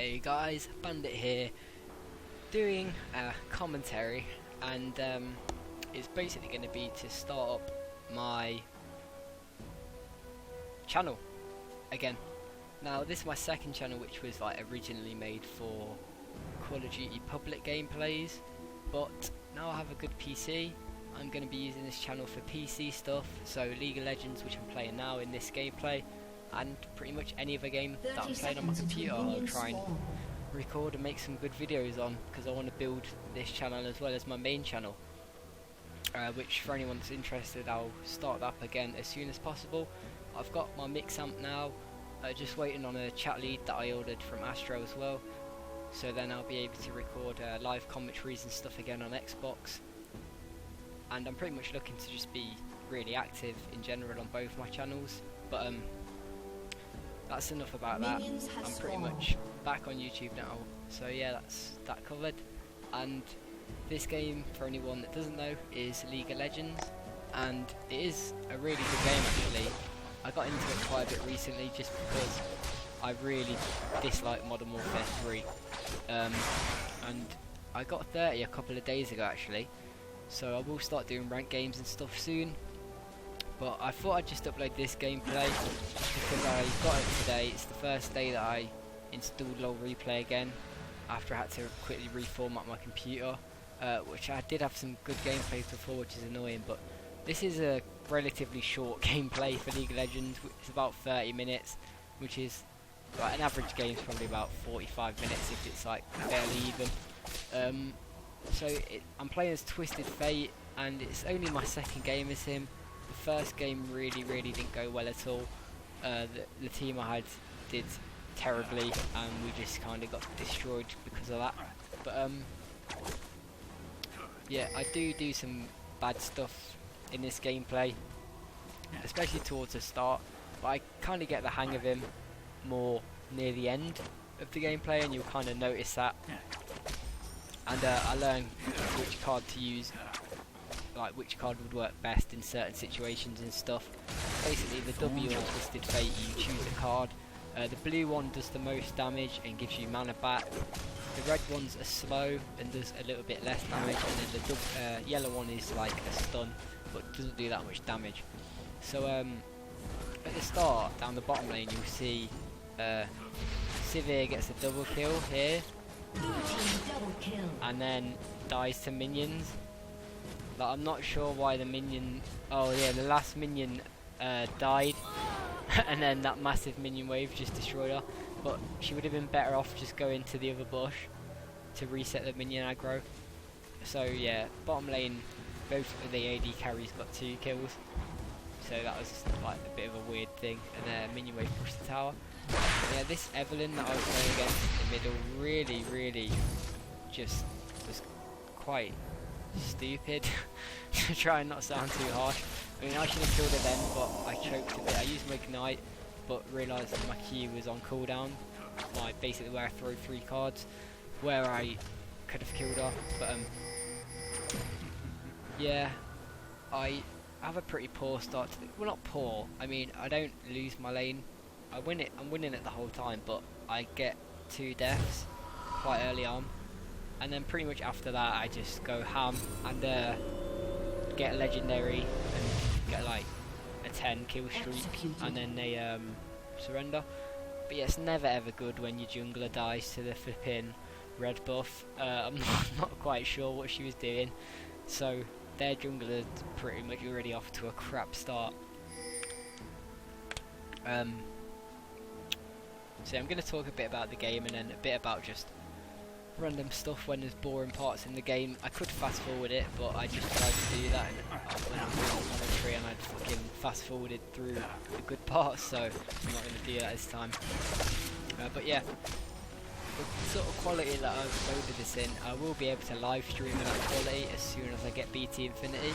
Hey guys, Bandit here, doing a commentary, and it's basically going to be to start up my channel again. Now this is my second channel, which was like originally made for Call of Duty public gameplays, but now I have a good PC. I'm going to be using this channel for PC stuff, so League of Legends, which I'm playing now in this gameplay, and pretty much any other game that I'm playing on my computer, I'll try and record and make some good videos on, because I want to build this channel as well as my main channel, which for anyone that's interested, I'll start that up again as soon as possible. I've got my mix amp now, just waiting on a chat lead that I ordered from Astro as well, so then I'll be able to record live commentaries and stuff again on Xbox. And I'm pretty much looking to just be really active in general on both my channels, but that's enough about that. I'm pretty much back on YouTube now, so yeah, that's that covered. And this game, for anyone that doesn't know, is League of Legends, and it is a really good game actually. I got into it quite a bit recently just because I really dislike Modern Warfare 3, and I got 30 a couple of days ago actually, so I will start doing ranked games and stuff soon. But I thought I'd just upload this gameplay because I got it today. It's the first day that I installed LoL Replay again after I had to quickly reformat my computer, which I did have some good gameplays before, which is annoying, but this is a relatively short gameplay for League of Legends. It's about 30 minutes, which is like an average game is probably about 45 minutes if it's like barely even. I'm playing as Twisted Fate, and it's only my second game as him. The first game really didn't go well at all. The team I had did terribly, and we just kind of got destroyed because of that. But yeah, I do some bad stuff in this gameplay, especially towards the start, but I kind of get the hang of him more near the end of the gameplay, and you'll kind of notice that. And I learn which card to use, like which card would work best in certain situations and stuff. Basically, the W on Twisted Fate, you choose a card. The blue one does the most damage and gives you mana back. The red ones are slow and does a little bit less damage, and then the yellow one is like a stun, but doesn't do that much damage. So at the start, down the bottom lane, you'll see Sivir gets a double kill here, and then dies to minions. Like, I'm not sure why the minion... Oh yeah, the last minion died, and then that massive minion wave just destroyed her. But she would have been better off just going to the other bush to reset the minion aggro. So yeah, bottom lane, both of the AD carries got 2 kills. So that was like a bit of a weird thing, and then minion wave pushed the tower. Yeah, this Evelyn that I was playing against in the middle really just was quite stupid. To try and not sound too harsh. I mean, I should have killed her then, but I choked a bit. I used my ignite, but realised that my Q was on cooldown. Basically where I throw 3 cards, where I could have killed her. But yeah, I have a pretty poor start to the... Well, not poor. I mean, I don't lose my lane. I'm winning it the whole time, but I get 2 deaths quite early on. And then pretty much after that, I just go ham and get a legendary and get like a 10 kill streak, and then they surrender. But yeah, it's never ever good when your jungler dies to the flipping red buff. I'm not quite sure what she was doing, so their jungler's pretty much already off to a crap start. So I'm going to talk a bit about the game, and then a bit about just random stuff when there's boring parts in the game. I could fast forward it, but I just tried to do that, and I went on commentary and I'd fucking fast forwarded through the good parts, so I'm not going to do that this time. But yeah, the sort of quality that I've loaded this in, I will be able to live stream in that quality as soon as I get BT Infinity.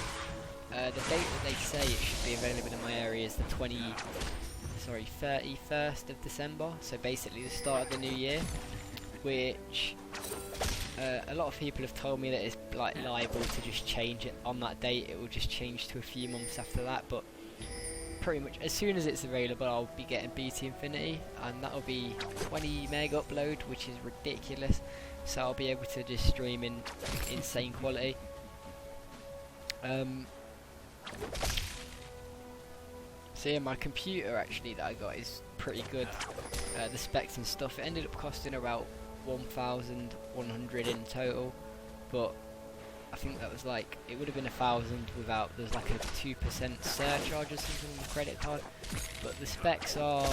The date that they say it should be available in my area is the 31st of December, so basically the start of the new year, which a lot of people have told me that it's like liable to just change it on that date. It will just change to a few months after that, but pretty much as soon as it's available, I'll be getting BT Infinity, and that'll be 20 meg upload, which is ridiculous. So I'll be able to just stream in insane quality. So yeah, my computer actually that I got is pretty good. The specs and stuff, it ended up costing about 1,100 in total, but I think that was like, it would have been 1,000 without, there's like a 2% surcharge or something on the credit card. But the specs are,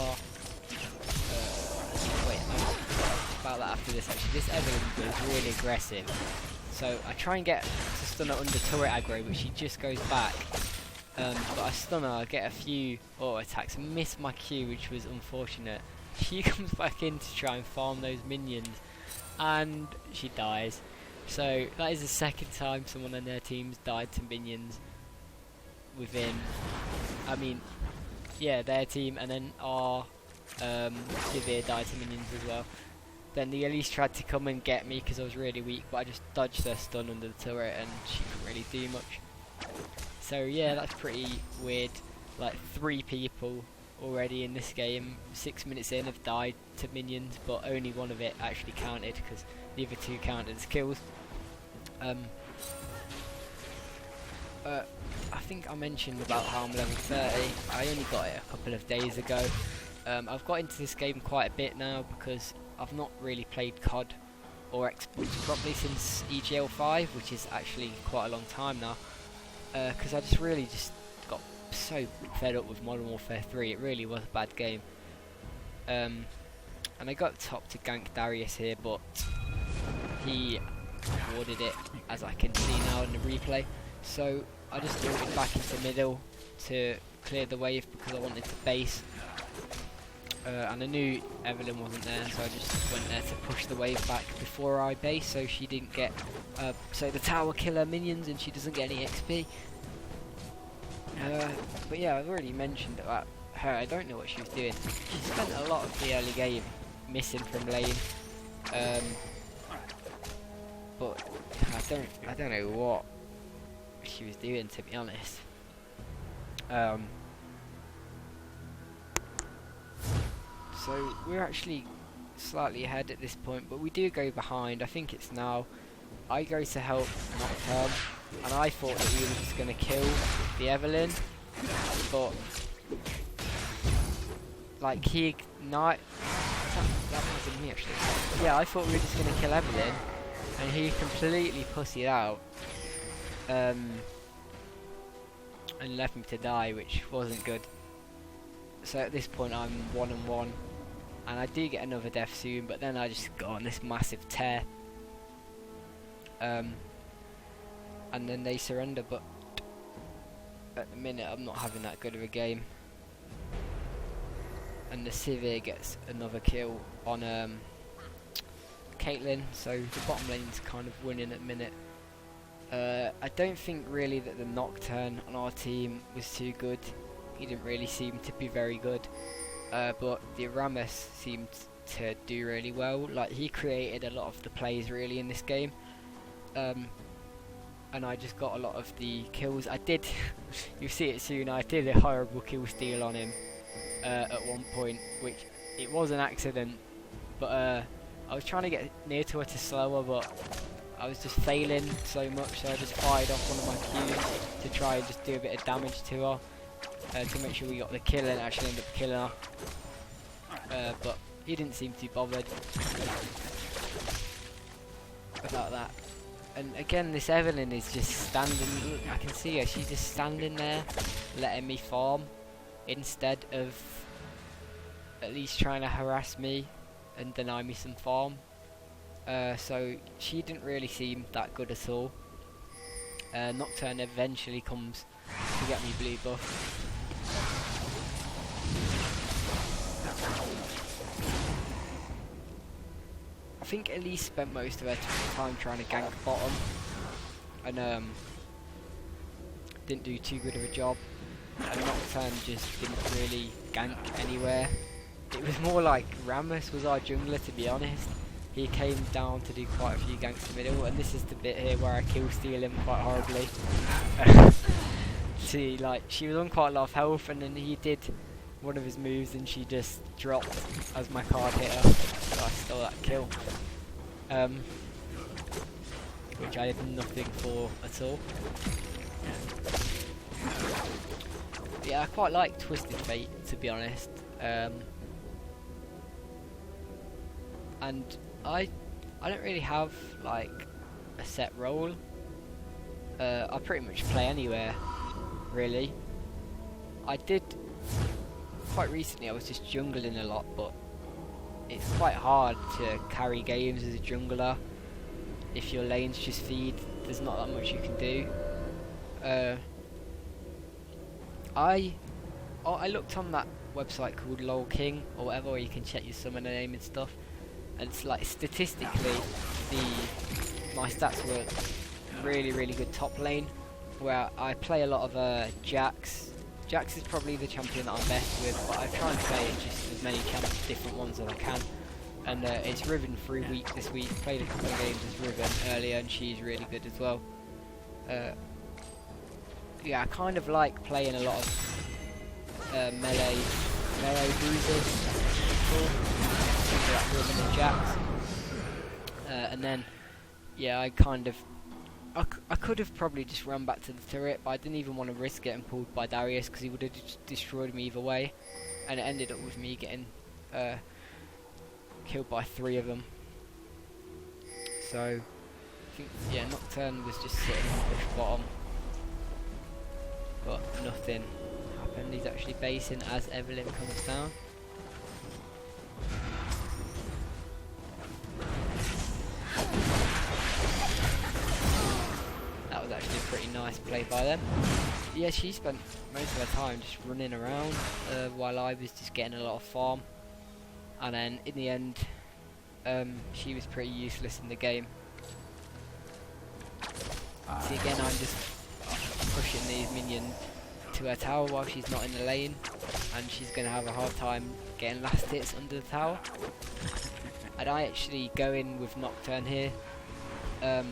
wait, I'll talk about that after this actually. This Evelyn is really aggressive. So I try and get to stun her under turret aggro, but she just goes back. But I stun her, I get a few auto attacks, miss my Q, which was unfortunate. She comes back in to try and farm those minions, and she dies. So that is the second time someone on their team's died to minions within, I mean, yeah, their team, and then our Sivir died to minions as well. Then the Elise tried to come and get me because I was really weak, but I just dodged their stun under the turret and she couldn't really do much. So yeah, that's pretty weird. Like 3 people already in this game, 6 minutes in, have died to minions, but only one of it actually counted because the other 2 counted as kills. I think I mentioned about how I'm level 30. I only got it a couple of days ago. I've got into this game quite a bit now because I've not really played COD or Xbox properly since EGL 5, which is actually quite a long time now. Because I just really got so fed up with Modern Warfare 3. It really was a bad game. And I got top to gank Darius here, but he avoided it, as I can see now in the replay. So I just moved back into middle to clear the wave because I wanted to base. And I knew Evelyn wasn't there, so I just went there to push the wave back before I base, so she didn't get, so the tower kill her minions and she doesn't get any XP. But yeah, I've already mentioned about her. I don't know what she was doing. She spent a lot of the early game missing from lane, but I don't know what she was doing, to be honest. So we're actually slightly ahead at this point, but we do go behind. I think it's now. I go to help Nocturne, and I thought that we were just going to kill the Evelyn, but like he ignite. That wasn't me actually. Yeah, I thought we were just going to kill Evelyn, and he completely pussied out, and left me to die, which wasn't good. So at this point I'm 1-1, and I do get another death soon, but then I just got on this massive tear. And then they surrender, but at the minute I'm not having that good of a game. And the Sivir gets another kill on Caitlyn, so the bottom lane's kind of winning at the minute. I don't think really that the Nocturne on our team was too good. He didn't really seem to be very good, but the Rammus seemed to do really well. Like, he created a lot of the plays really in this game, and I just got a lot of the kills. I did, you'll see it soon, I did a horrible kill steal on him at one point, which it was an accident, but I was trying to get near to her to slow her, but I was just failing so much, so I just fired off one of my Qs to try and just do a bit of damage to her. To make sure we got the kill, and actually ended up killing her. But he didn't seem too bothered about that. And again, this Evelyn is just standing, I can see her, she's just standing there letting me farm instead of at least trying to harass me and deny me some farm. So she didn't really seem that good at all. Nocturne eventually comes to get me blue buff. I think Elise spent most of her time trying to gank bottom, and didn't do too good of a job. And Nocturne just didn't really gank anywhere. It was more like Rammus was our jungler, to be honest. He came down to do quite a few ganks in the middle, and this is the bit here where I kill steal him quite horribly. literally, like, she was on quite a lot of health, and then he did one of his moves, and she just dropped as my card hit her. So I stole that kill, which I did nothing for at all. Yeah, I quite like Twisted Fate, to be honest. And I don't really have like a set role. I pretty much play anywhere, really. I did quite recently. I was just jungling a lot, but it's quite hard to carry games as a jungler if your lanes just feed. There's not that much you can do. I looked on that website called LoL King or whatever, where you can check your summoner name and stuff, and it's like statistically my stats were really good top lane, where I play a lot of Jax. Jax is probably the champion that I'm best with, but I try and play just as many different ones as I can. And it's Riven for a week this week. Played a couple of games as Riven earlier, and she's really good as well. Yeah, I kind of like playing a lot of melee bruisers, like Riven and Jax. And then, yeah, I could have probably just run back to the turret, but I didn't even want to risk getting pulled by Darius because he would have just destroyed me either way, and it ended up with me getting killed by 3 of them. So I think, yeah, Nocturne was just sitting on push bottom, but nothing happened. He's actually basing as Evelyn comes down. That was actually a pretty nice play by them. Yeah, she spent most of her time just running around while I was just getting a lot of farm, and then in the end she was pretty useless in the game. See, again, I'm just pushing these minions to her tower while she's not in the lane, and she's going to have a hard time getting last hits under the tower. And I actually go in with Nocturne here. I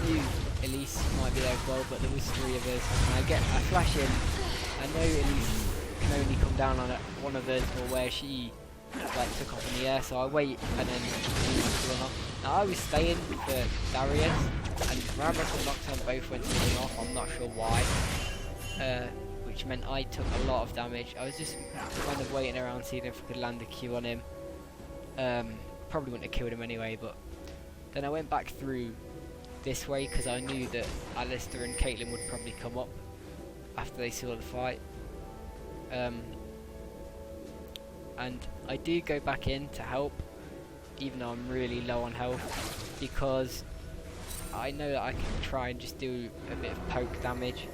knew Elise might be there as well, but there was 3 of us. And I flash in. I know Elise can only come down on one of us, or where she like took off in the air, so I wait and then run off. Now I was staying for Darius, and Ramrock and Nocturne both went running off. I'm not sure why, which meant I took a lot of damage. I was just kind of waiting around seeing if I could land a Q on him. Probably wouldn't have killed him anyway, but then I went back through this way because I knew that Alistair and Caitlyn would probably come up after they saw the fight. And I do go back in to help, even though I'm really low on health, because I know that I can try and just do a bit of poke damage.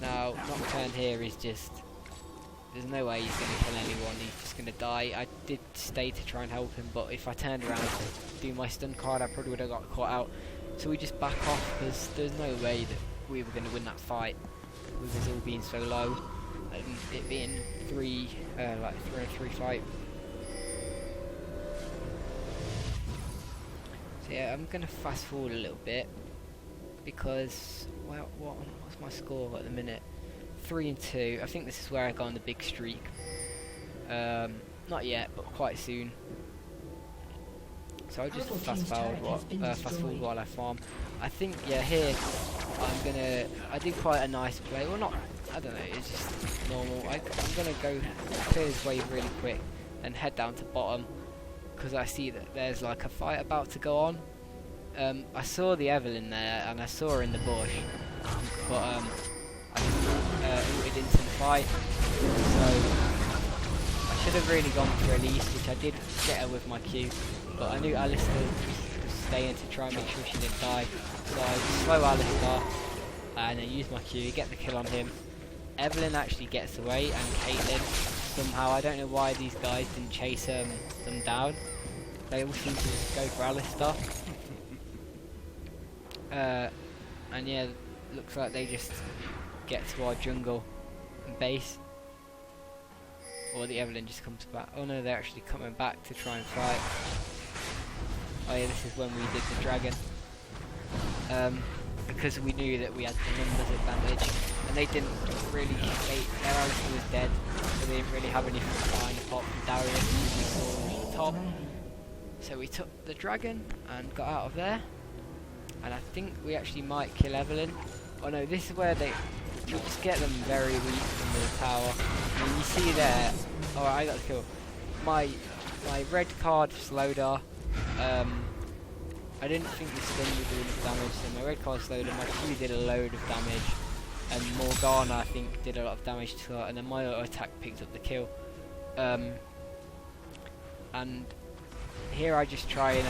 Now, Nocturne here is just, there's no way he's going to kill anyone, he's just going to die. I did stay to try and help him, but if I turned around to do my stun card, I probably would have got caught out. So we just back off, because there's no way that we were going to win that fight with us all being so low, and it being like 3-on-3 fight. So yeah, I'm going to fast forward a little bit, because, well, what's my score at the minute? 3-2. I think this is where I go on the big streak. Not yet, but quite soon. So I'll just fast forward while I farm. I think, yeah, here I did quite a nice play. Well, not, I don't know, it's just normal. I'm gonna go clear this wave really quick and head down to bottom, because I see that there's like a fight about to go on. I saw the Evelyn there, and I saw her in the bush, but I ulted into the fight, so I should have really gone for Elise, which I did get her with my Q, but I knew Alistair was staying to try and make sure she didn't die, so I slow Alistair and then use my Q, get the kill on him. Evelyn actually gets away, and Caitlyn somehow, I don't know why these guys didn't chase them down. They all seem to just go for Alistair. And yeah, looks like they just get to our jungle and base. Or the Evelyn just comes back. Oh no, they're actually coming back to try and fight. Oh yeah, this is when we did the dragon. because we knew that we had the numbers advantage, and they didn't really, their Alistair was dead, so they didn't really have anything behind apart from Darius, who we saw was at the top. So we took the dragon and got out of there, and I think we actually might kill Evelyn. Oh no, this is where you just get them very weak from the tower. I mean, you see there, alright, I got the kill. My red card slowed her. I didn't think the stun would do enough damage, so my red card slowed her, my Q did a load of damage, and Morgana I think did a lot of damage to her, and then my auto attack picked up the kill. And here I just try and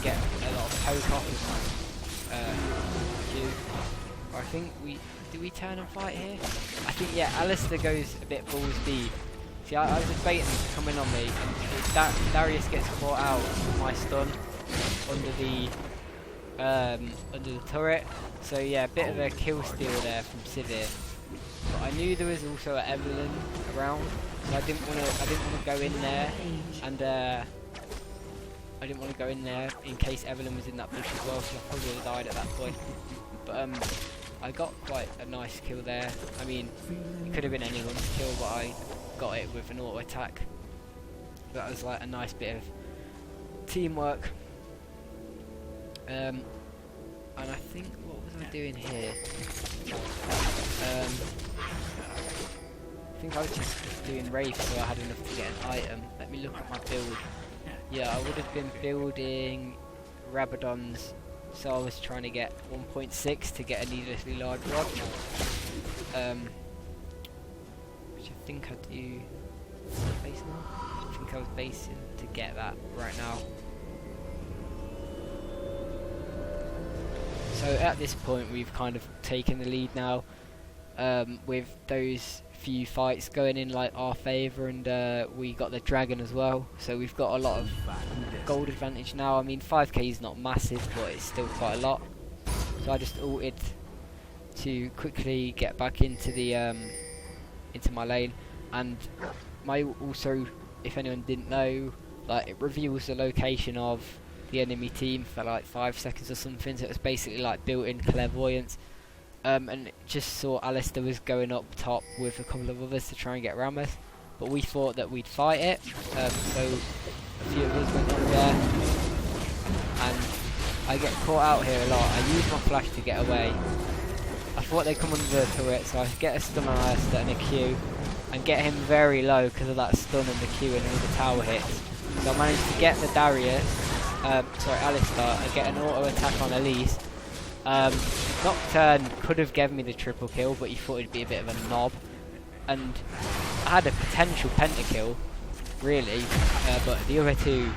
get a lot of poke off with my Q. Or I think do we turn and fight here? I think yeah, Alistair goes a bit balls deep. See, I was just baiting to come in on me, and Darius gets caught out with my stun under the turret. So yeah, a bit of a kill steal there from Sivir. But I knew there was also an Evelyn around, so I didn't want to go in there, and I didn't want to go in there in case Evelyn was in that bush as well, so I probably would have died at that point. But I got quite a nice kill there. I mean, it could have been anyone's kill, but I got it with an auto attack. That was like a nice bit of teamwork. And I think, what was I doing here? I think I was just doing Wraith so I had enough to get an item. Let me look at my build. Yeah, I would have been building Rabadons, so I was trying to get 1.6 to get a needlessly large rod. Which I think I do base now. I think I was basing to get that right now. So at this point we've kind of taken the lead now, with those few fights going in like our favour, and we got the dragon as well, so we've got a lot of gold advantage now. I mean 5k is not massive, but it's still quite a lot. So I just ulted to quickly get back into the into my lane, and my also, if anyone didn't know, like it reveals the location of the enemy team for like 5 seconds or something, so it was basically like built-in clairvoyance. And just saw Alistair was going up top with a couple of others to try and get around us, but we thought that we'd fight it, so a few of us went up there, and I get caught out here a lot. I use my flash to get away. I thought they'd come under the turret, so I get a stun on Alistair and a Q, and get him very low because of that stun and the Q and all the tower hits. So I managed to get the Darius, Alistair, and get an auto attack on Elise. Nocturne could have given me the triple kill, but he thought he'd be a bit of a knob, and I had a potential pentakill, really, but the other two,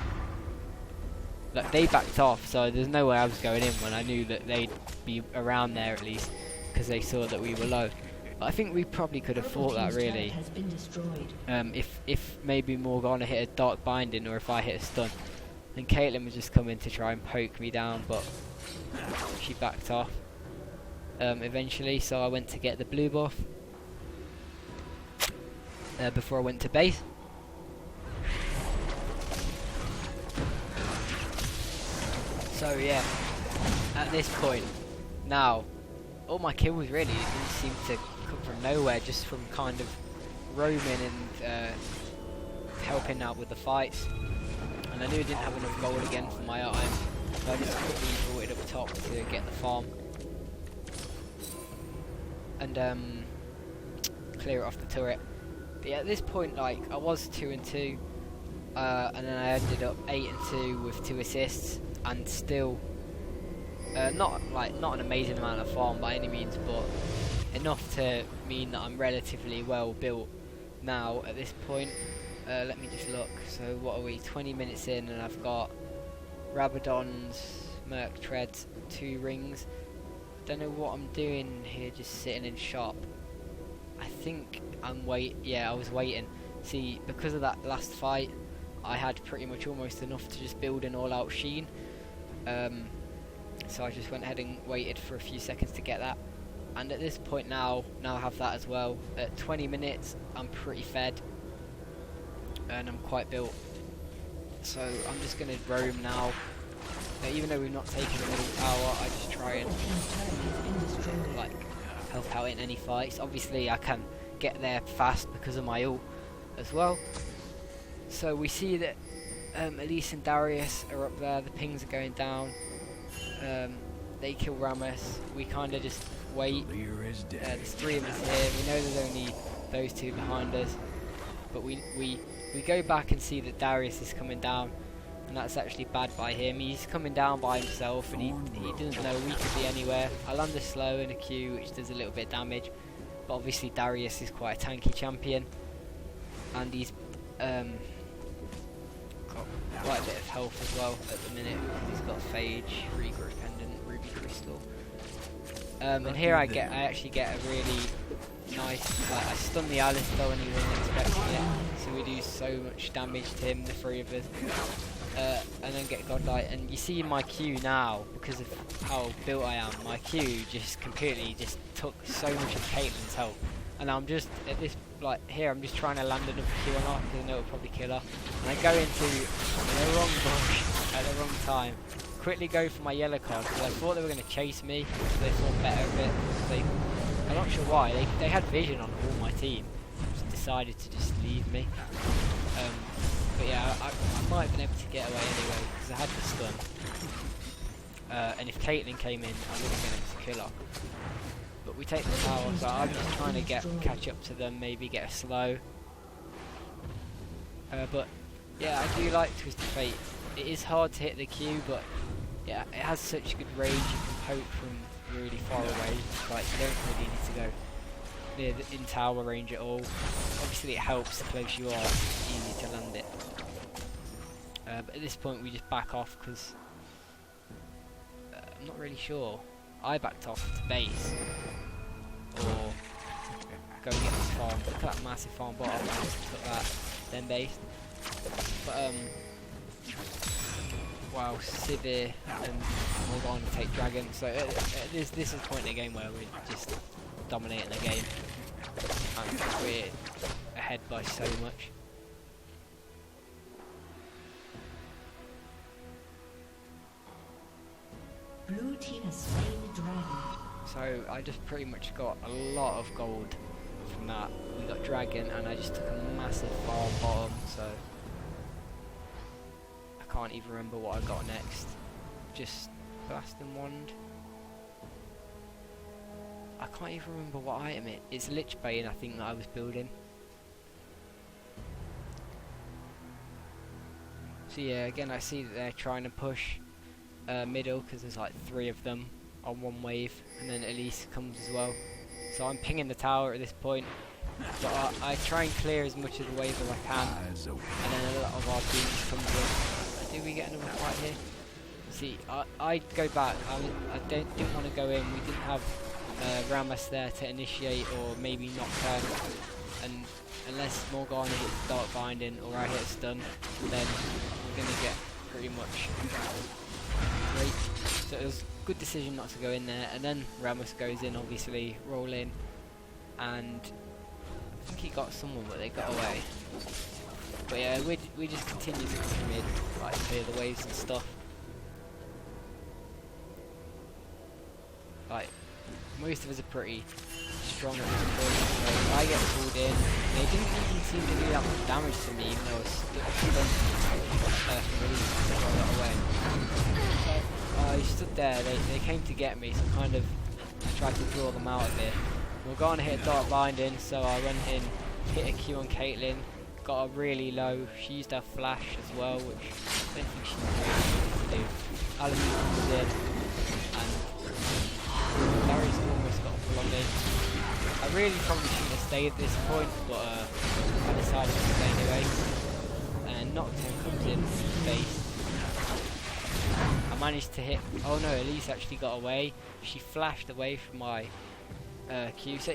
like, they backed off, so there's no way I was going in when I knew that they'd be around there at least, because they saw that we were low. But I think we probably could have fought that, really, if maybe Morgana hit a dark binding, or if I hit a stun. And Caitlyn was just coming to try and poke me down, but she backed off eventually, so I went to get the blue buff before I went to base. So yeah, at this point now, all my kills really didn't seem to come from nowhere, just from kind of roaming and helping out with the fights. And I knew I didn't have enough gold again for my item, so I just quickly brought it up top to get the farm and clear it off the turret. But yeah, at this point, like, I was 2-2, and then I ended up 8-2 with 2 assists, and still not an amazing amount of farm by any means, but enough to mean that I'm relatively well built now at this point. Let me just look. So what are we? 20 minutes in, and I've got Rabadons, Merc Treads, 2 rings. Don't know what I'm doing here, just sitting in shop. I think I'm I was waiting. See, because of that last fight, I had pretty much almost enough to just build an all-out Sheen. So I just went ahead and waited for a few seconds to get that. And at this point now I have that as well. At 20 minutes, I'm pretty fed. And I'm quite built, so I'm just going to roam now even though we've not taken the middle tower, I just try and like help out in any fights. Obviously I can get there fast because of my ult as well. So we see that Elise and Darius are up there, the pings are going down, they kill Rammus, we kind of just wait, there's 3 of us here, we know there's only those 2 behind us, but we go back and see that Darius is coming down, and that's actually bad by him. He's coming down by himself and he doesn't know we could be anywhere. I land a slow and a Q which does a little bit of damage, but obviously Darius is quite a tanky champion, and he's got quite a bit of health as well at the minute because he's got Phage, Regrowth Pendant, Ruby Crystal. And here I actually get a really nice, like I stun the Alistar when he wasn't expecting it, so we do so much damage to him, the 3 of us, and then get Godlight. And you see my Q now, because of how built I am, my Q just completely just took so much of Caitlyn's health, and I'm just at this, like here I'm just trying to land another Q on her because I know it'll probably kill her, and I go into the wrong bush at the wrong time. Quickly go for my yellow card because I thought they were going to chase me, so they thought better of it. I'm not sure why, they had vision on all my team, just decided to just leave me. But yeah, I might have been able to get away anyway because I had the stun, and if Caitlyn came in I would have been able to kill her. But we take the tower, so I'm just trying to catch up to them, maybe get a slow. But yeah, I do like Twisted Fate. It is hard to hit the Q, but yeah, it has such good range. You can poke from really far away. Like you don't really need to go near the in tower range at all. Obviously, it helps the closer you are. It's easy to land it. But at this point, we just back off because I'm not really sure. I backed off to base or go get this farm. Look at that massive farm bottom. I just took that, then base. But wow, Sivir and Morgana take Dragon. So this is the point in the game where we're just dominating the game, and we're ahead by so much. Blue team has slain the dragon. So I just pretty much got a lot of gold from that. We got Dragon, and I just took a massive farm bottom. So I can't even remember what I got next. Just Blasting Wand. I can't even remember what item it's Lich Bane, I think, that I was building. So yeah, again I see that they're trying to push middle because there's like 3 of them on one wave, and then Elise comes as well. So I'm pinging the tower at this point, but I try and clear as much of the wave as I can, and then a lot of our team just comes in. Do we get another fight here? See, I go back. I didn't want to go in. We didn't have Rammus there to initiate or maybe knock her, and unless Morgana hits Dark Binding or I hit a stun, then we're going to get pretty much great. So it was a good decision not to go in there, and then Rammus goes in, obviously, roll in, and I think he got someone, but they got away. But yeah, we just continue to push mid, like clear the waves and stuff. Like, most of us are pretty strong at this point, so I get pulled in. They didn't even seem to do that much damage to me, even though I was stunned away. So I stood there, they came to get me, so kind of tried to draw them out a bit. Morgana hit a Dark Binding, so I went in, hit a Q on Caitlyn, got her really low. She used her flash as well, which I don't think she really needs to do. Alan comes in, and Larry's almost got a pull on me. I really probably shouldn't have stayed at this point, but I decided to stay anyway. And Nocturne comes in from base. I managed to hit. Oh no, Elise actually got away. She flashed away from my Q. So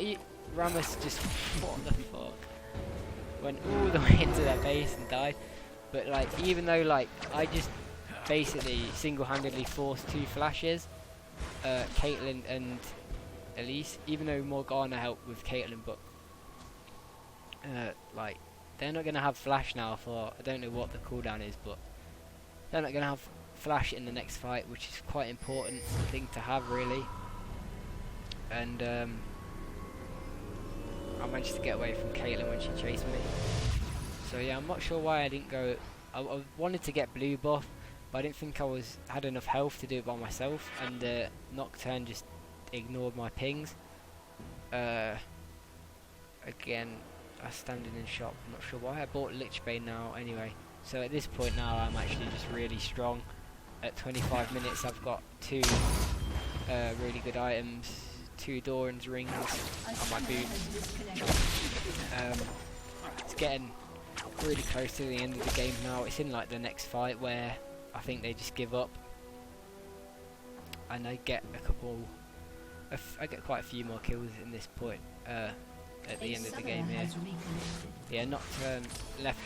Rammus just, what the fuck, went all the way into their base and died. But like, even though like I just basically single-handedly forced 2 flashes, Caitlyn and Elise, even though Morgana helped with Caitlyn, but like they're not gonna have flash now for, I don't know what the cooldown is, but they're not gonna have flash in the next fight, which is quite important thing to have really. And I managed to get away from Caitlyn when she chased me. So yeah, I'm not sure why I didn't go. I wanted to get blue buff, but I didn't think I had enough health to do it by myself, and Nocturne just ignored my pings. Again, I was standing in shop, I'm not sure why. I bought Lichbane now anyway. So at this point now I'm actually just really strong. At 25 minutes I've got 2 really good items, 2 Doran's rings on my boots. It's getting really close to the end of the game now. It's in like the next fight where I think they just give up. And I get I get quite a few more kills in this point. At the end of the game here. Yeah, Nocturne left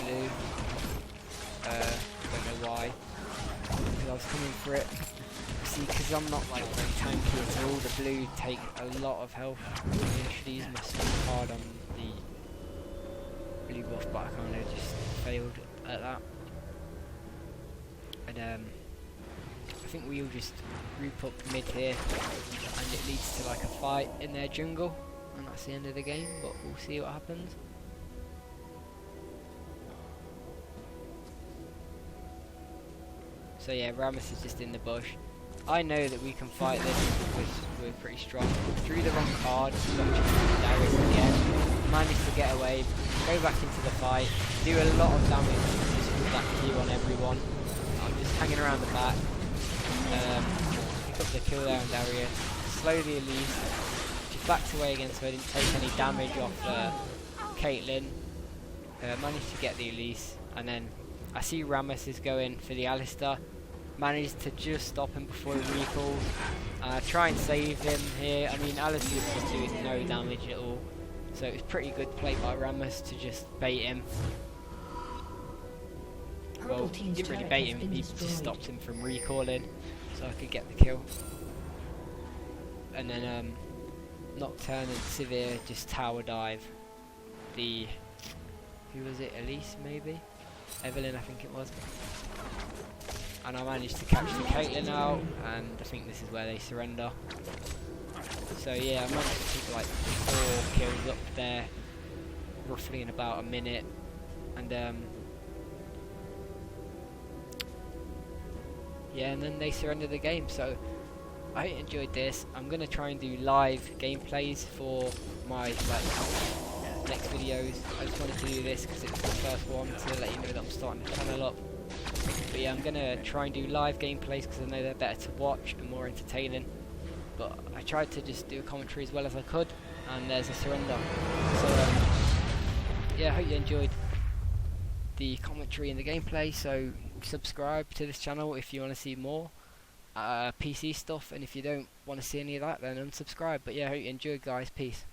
blue. Don't know why. Because I was coming for it. See, because I'm not like very tanky at all, the blue take a lot of health. I should use my speed card on the blue buff, but I kind of just failed at that. And I think we'll just group up mid here, and it leads to like a fight in their jungle, and that's the end of the game, but we'll see what happens. So yeah, Rammus is just in the bush. I know that we can fight this because we're pretty strong. Drew the wrong card, got Darius at the end, managed to get away, go back into the fight, do a lot of damage just with that Q on everyone. I'm just hanging around the back. Pick up the kill there on Darius, slowly Elise, she backed away again so I didn't take any damage off Caitlyn, managed to get the Elise, and then I see Rammus is going for the Alistar, managed to just stop him before he recalls, try and save him here. I mean Alistar's just doing no damage at all, so it was pretty good play by Rammus to just bait him. Well, he didn't really bait him, he just stopped him from recalling, so I could get the kill. And then Nocturne and Sivir just tower dive the, who was it, Elise maybe? Evelyn I think it was. And I managed to catch the Caitlyn out, and I think this is where they surrender. So yeah, I managed to pick like 4 kills up there, roughly in about a minute. And yeah, and then they surrender the game. So I enjoyed this. I'm gonna try and do live gameplays for my next videos. I just wanted to do this because it's the first one to let you know that I'm starting the channel up. But yeah, I'm gonna try and do live gameplays because I know they're better to watch and more entertaining. But I tried to just do a commentary as well as I could, and there's a surrender. So yeah, I hope you enjoyed the commentary and the gameplay. So subscribe to this channel if you want to see more PC stuff, and if you don't want to see any of that, then unsubscribe. But yeah, I hope you enjoyed, guys. Peace.